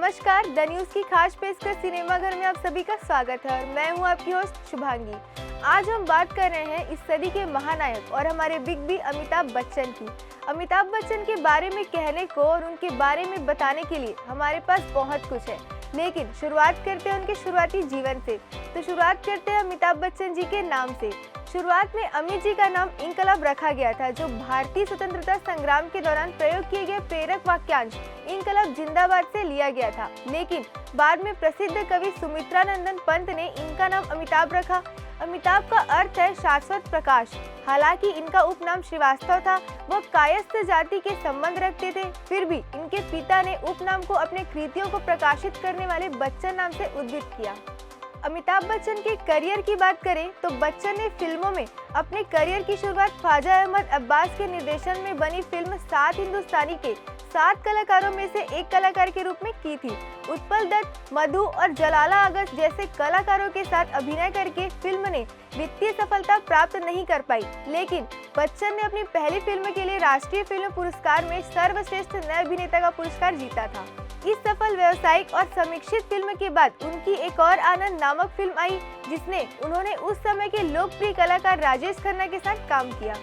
नमस्कार, the news की खास पेशकश सिनेमाघर में आप सभी का स्वागत है और मैं हूं आपकी होस्ट शुभांगी। आज हम बात कर रहे हैं इस सदी के महानायक और हमारे बिग बी अमिताभ बच्चन की। अमिताभ बच्चन के बारे में कहने को और उनके बारे में बताने के लिए हमारे पास बहुत कुछ है, लेकिन शुरुआत करते हैं उनके शुरुआती जीवन से। तो शुरुआत करते हैं अमिताभ बच्चन जी के नाम से। शुरुआत में अमित जी का नाम इनकलाब रखा गया था, जो भारतीय स्वतंत्रता संग्राम के दौरान प्रयोग किए गए प्रेरक वाक्यांश इनकलाब जिंदाबाद से लिया गया था। लेकिन बाद में प्रसिद्ध कवि सुमित्रानंदन पंत ने इनका नाम अमिताभ रखा। अमिताभ का अर्थ है शाश्वत प्रकाश। हालांकि इनका उपनाम श्रीवास्तव था, वह कायस्थ जाति के संबंध रखते थे। फिर भी इनके पिता ने उपनाम को अपने कृतियों को प्रकाशित करने वाले बच्चन नाम से उद्धृत किया। अमिताभ बच्चन के करियर की बात करें तो बच्चन ने फिल्मों में अपने करियर की शुरुआत ख्वाजा अहमद अब्बास के निर्देशन में बनी फिल्म 7 हिंदुस्तानी के 7 कलाकारों में से एक कलाकार के रूप में की थी। उत्पल दत्त, मधु और जलाला अगस्त जैसे कलाकारों के साथ अभिनय करके फिल्म ने वित्तीय सफलता प्राप्त नहीं कर पाई, लेकिन बच्चन ने अपनी पहली फिल्म के लिए राष्ट्रीय फिल्म पुरस्कार में सर्वश्रेष्ठ नए अभिनेता का पुरस्कार जीता था। इस सफल व्यावसायिक और समीक्षित फिल्म के बाद उनकी एक और आनंद नामक फिल्म आई, जिसने उन्होंने उस समय के लोकप्रिय कलाकार राजेश खन्ना के साथ काम किया।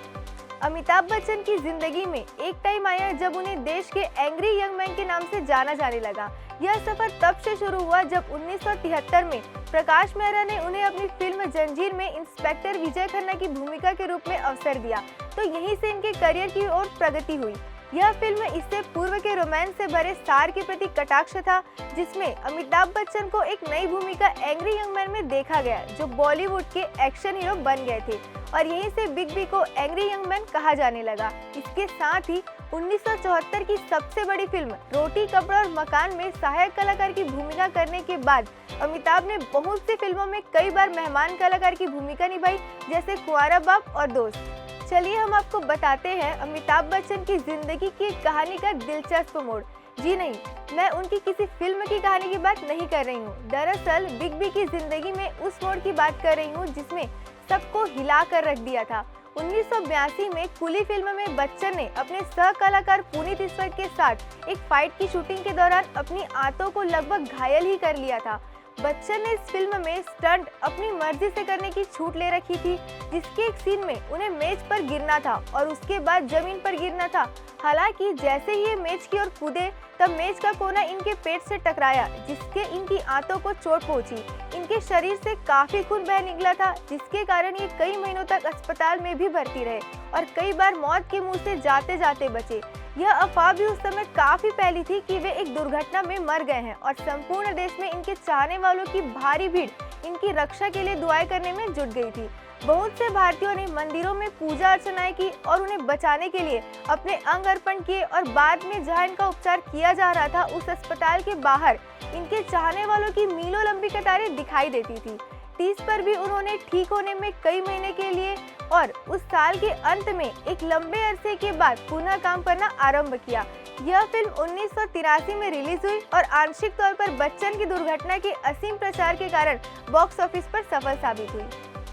अमिताभ बच्चन की जिंदगी में एक टाइम आया जब उन्हें देश के एंग्री यंग मैन के नाम से जाना जाने लगा। यह सफर तब से शुरू हुआ जब 1973 में प्रकाश मेहरा ने उन्हें अपनी फिल्म जंजीर में इंस्पेक्टर विजय खन्ना की भूमिका के रूप में अवसर दिया, तो यहीं से इनके करियर की ओर प्रगति हुई। यह फिल्म इससे पूर्व के रोमांस से भरे स्टार के प्रति कटाक्ष था, जिसमें अमिताभ बच्चन को एक नई भूमिका एंग्री यंग मैन में देखा गया, जो बॉलीवुड के एक्शन हीरो बन गए थे और यहीं से बिग बी को एंग्री यंग मैन कहा जाने लगा। इसके साथ ही 1974 की सबसे बड़ी फिल्म रोटी कपड़ा और मकान में सहायक कलाकार की भूमिका करने के बाद अमिताभ ने बहुत सी फिल्मों में कई बार मेहमान कलाकार की भूमिका निभाई, जैसे कुंवारा बाप और दोस्त। चलिए हम आपको बताते हैं अमिताभ बच्चन की जिंदगी की कहानी का दिलचस्प मोड़। जी नहीं, मैं उनकी किसी फिल्म की कहानी की बात नहीं कर रही हूँ। दरअसल बिग बी की जिंदगी में उस मोड़ की बात कर रही हूँ जिसमें सबको हिला कर रख दिया था। 1982 में कुली फिल्म में बच्चन ने अपने सह कलाकार पुनीत ईश्वर के साथ एक फाइट की शूटिंग के दौरान अपनी आंतों को लगभग घायल ही कर लिया था। बच्चन ने इस फिल्म में स्टंट अपनी मर्जी से करने की छूट ले रखी थी, जिसके एक सीन में उन्हें मेज पर गिरना था और उसके बाद जमीन पर गिरना था। हालांकि जैसे ही ये मेज की ओर कूदे तब मेज का कोना इनके पेट से टकराया, जिसके इनकी आंतों को चोट पहुंची। इनके शरीर से काफी खून बह निकला था, जिसके कारण ये कई महीनों तक अस्पताल में भी भर्ती रहे और कई बार मौत के मुंह से जाते जाते बचे। यह अफवाह भी उस समय काफी फैली थी कि वे एक दुर्घटना में मर गए हैं और संपूर्ण देश में इनके चाहने वालों की भारी भीड़ इनकी रक्षा के लिए दुआएं करने में जुट गई थी। बहुत से भारतीयों ने मंदिरों में पूजा अर्चनाएं की और उन्हें बचाने के लिए अपने अंग अर्पण किए और बाद में जहां इनका उपचार किया जा रहा था, उस अस्पताल के बाहर इनके चाहने वालों की मीलों लंबी कतारें दिखाई देती थी। 30 पर भी उन्होंने ठीक होने में कई महीने के लिए और उस साल के अंत में एक लंबे अरसे के बाद पुनः काम करना आरंभ किया। यह फिल्म 1983 में रिलीज हुई और आंशिक तौर पर बच्चन की दुर्घटना के असीम प्रचार के कारण बॉक्स ऑफिस पर सफल साबित हुई।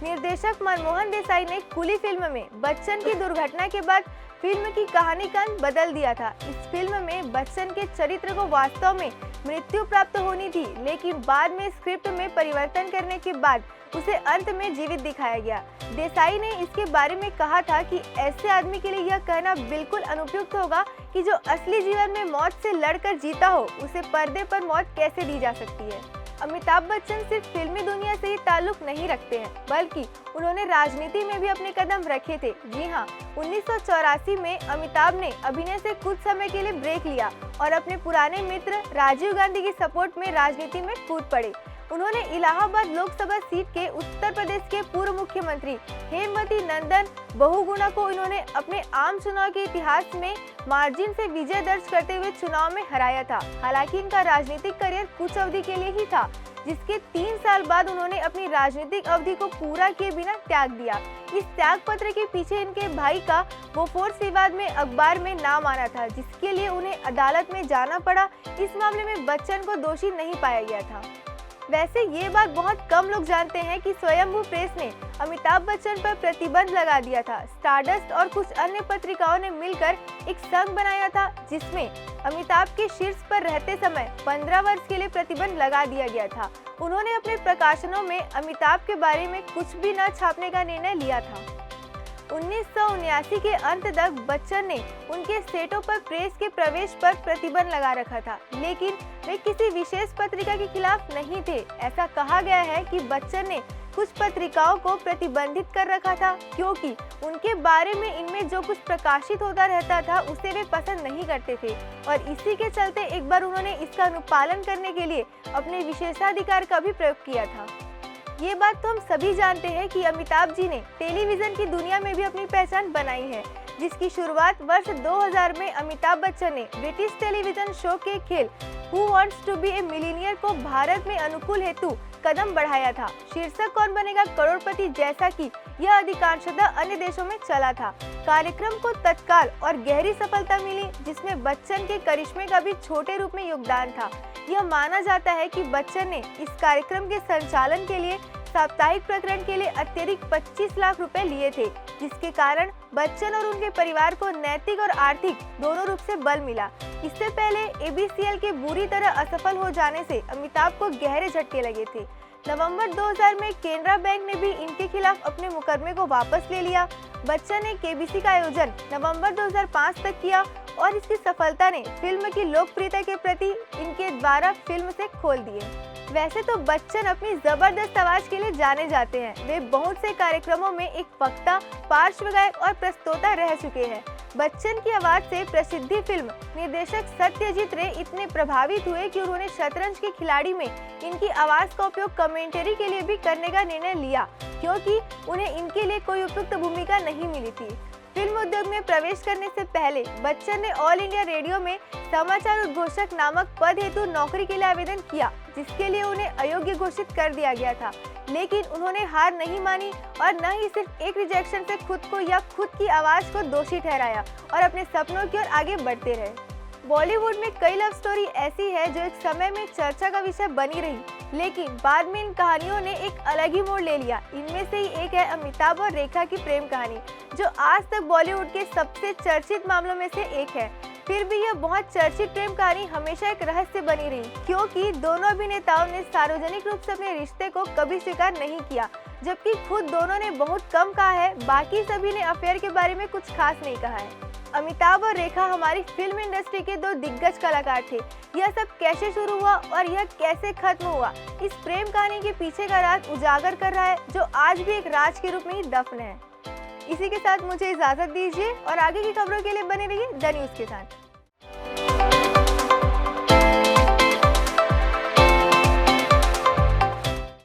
निर्देशक मनमोहन देसाई ने कुली फिल्म में बच्चन की दुर्घटना के बाद फिल्म की कहानी का अंत बदल दिया था। इस फिल्म में बच्चन के चरित्र को वास्तव में मृत्यु प्राप्त होनी थी, लेकिन बाद में स्क्रिप्ट में परिवर्तन करने के बाद उसे अंत में जीवित दिखाया गया। देसाई ने इसके बारे में कहा था कि ऐसे आदमी के लिए यह कहना बिल्कुल अनुपयुक्त होगा कि जो असली जीवन में मौत से लड़कर जीता हो, उसे पर्दे पर मौत कैसे दी जा सकती है। अमिताभ बच्चन सिर्फ फिल्मी दुनिया से ही ताल्लुक नहीं रखते हैं, बल्कि उन्होंने राजनीति में भी अपने कदम रखे थे। जी हाँ, 1984 में अमिताभ ने अभिनय से कुछ समय के लिए ब्रेक लिया और अपने पुराने मित्र राजीव गांधी की सपोर्ट में राजनीति में कूद पड़े। उन्होंने इलाहाबाद लोकसभा सीट के उत्तर प्रदेश के पूर्व मुख्यमंत्री हेमवती नंदन बहुगुणा को इन्होंने अपने आम चुनाव के इतिहास में मार्जिन से विजय दर्ज करते हुए चुनाव में हराया था। हालांकि इनका राजनीतिक करियर कुछ अवधि के लिए ही था, जिसके 3 साल बाद उन्होंने अपनी राजनीतिक अवधि को पूरा किए बिना त्याग दिया। इस त्याग पत्र के पीछे इनके भाई का बोफोर्स विवाद में अखबार में नाम आना था, जिसके लिए उन्हें अदालत में जाना पड़ा। इस मामले में बच्चन को दोषी नहीं पाया गया था। वैसे ये बात बहुत कम लोग जानते हैं कि स्वयंभू प्रेस ने अमिताभ बच्चन पर प्रतिबंध लगा दिया था। स्टारडस्ट और कुछ अन्य पत्रिकाओं ने मिलकर एक संघ बनाया था जिसमें अमिताभ के शीर्ष पर रहते समय 15 वर्ष के लिए प्रतिबंध लगा दिया गया था। उन्होंने अपने प्रकाशनों में अमिताभ के बारे में कुछ भी न छापने का निर्णय लिया था। 1979 के अंत तक बच्चन ने उनके सेटों पर प्रेस के प्रवेश पर प्रतिबंध लगा रखा था, लेकिन वे किसी विशेष पत्रिका के खिलाफ नहीं थे। ऐसा कहा गया है कि बच्चन ने कुछ पत्रिकाओं को प्रतिबंधित कर रखा था क्योंकि उनके बारे में इनमें जो कुछ प्रकाशित होता रहता था उसे वे पसंद नहीं करते थे और इसी के चलते एक बार उन्होंने इसका अनुपालन करने के लिए अपने विशेषाधिकार का भी प्रयोग किया था। ये बात तो हम सभी जानते हैं कि अमिताभ जी ने टेलीविजन की दुनिया में भी अपनी पहचान बनाई है, जिसकी शुरुआत वर्ष 2000 में अमिताभ बच्चन ने ब्रिटिश टेलीविजन शो के खेल who wants to be a millionaire को भारत में अनुकूल हेतु कदम बढ़ाया था। शीर्षक कौन बनेगा करोड़पति जैसा कि यह अधिकांशतः अन्य देशों में चला था। कार्यक्रम को तत्काल और गहरी सफलता मिली, जिसमें बच्चन के करिश्मे का भी छोटे रूप में योगदान था। यह माना जाता है कि बच्चन ने इस कार्यक्रम के संचालन के लिए साप्ताहिक प्रकरण के लिए अतिरिक्त 25 लाख रुपए लिए थे, जिसके कारण बच्चन और उनके परिवार को नैतिक और आर्थिक दोनों रूप से बल मिला। इससे पहले एबीसीएल के बुरी तरह असफल हो जाने से अमिताभ को गहरे झटके लगे थे। नवंबर 2000 में केनरा बैंक ने भी इनके खिलाफ अपने मुकदमे को वापस ले लिया। बच्चन ने केबीसी का आयोजन नवंबर 2005 तक किया और इसकी सफलता ने फिल्म की लोकप्रियता के प्रति इनके द्वारा फिल्म से खोल दिए। वैसे तो बच्चन अपनी जबरदस्त आवाज के लिए जाने जाते हैं। वे बहुत से कार्यक्रमों में एक वक्ता, पार्श्व गायक और प्रस्तोता रह चुके हैं। बच्चन की आवाज से प्रसिद्धि फिल्म निर्देशक सत्यजीत रे इतने प्रभावित हुए कि उन्होंने शतरंज के खिलाड़ी में इनकी आवाज का उपयोग कमेंटरी के लिए भी करने का निर्णय लिया, क्योंकि उन्हें इनके लिए कोई उपयुक्त भूमिका नहीं मिली थी। फिल्म उद्योग में प्रवेश करने से पहले बच्चन ने ऑल इंडिया रेडियो में समाचार उद्घोषक नामक पद हेतु नौकरी के लिए आवेदन किया, जिसके लिए उन्हें अयोग्य घोषित कर दिया गया था, लेकिन उन्होंने हार नहीं मानी और न ही सिर्फ एक रिजेक्शन से खुद को या खुद की आवाज को दोषी ठहराया और अपने सपनों की ओर आगे बढ़ते रहे। बॉलीवुड में कई लव स्टोरी ऐसी है जो एक समय में चर्चा का विषय बनी रही, लेकिन बाद में इन कहानियों ने एक अलग ही मोड़ ले लिया। इनमें से ही एक है अमिताभ और रेखा की प्रेम कहानी, जो आज तक बॉलीवुड के सबसे चर्चित मामलों में से एक है। फिर भी यह बहुत चर्चित प्रेम कहानी हमेशा एक रहस्य बनी रही, क्योंकि दोनों अभिनेताओं ने सार्वजनिक रूप से अपने रिश्ते को कभी स्वीकार नहीं किया, जबकि खुद दोनों ने बहुत कम कहा है। बाकी सभी ने अफेयर के बारे में कुछ खास नहीं कहा है। अमिताभ और रेखा हमारी फिल्म इंडस्ट्री के दो दिग्गज कलाकार थे। यह सब कैसे शुरू हुआ और यह कैसे खत्म हुआ, इस प्रेम कहानी के पीछे का राज उजागर कर रहा है, जो आज भी एक राज के रूप में ही दफन है। इसी के साथ मुझे इजाजत दीजिए और आगे की खबरों के लिए बने रहिए द न्यूज़ के साथ।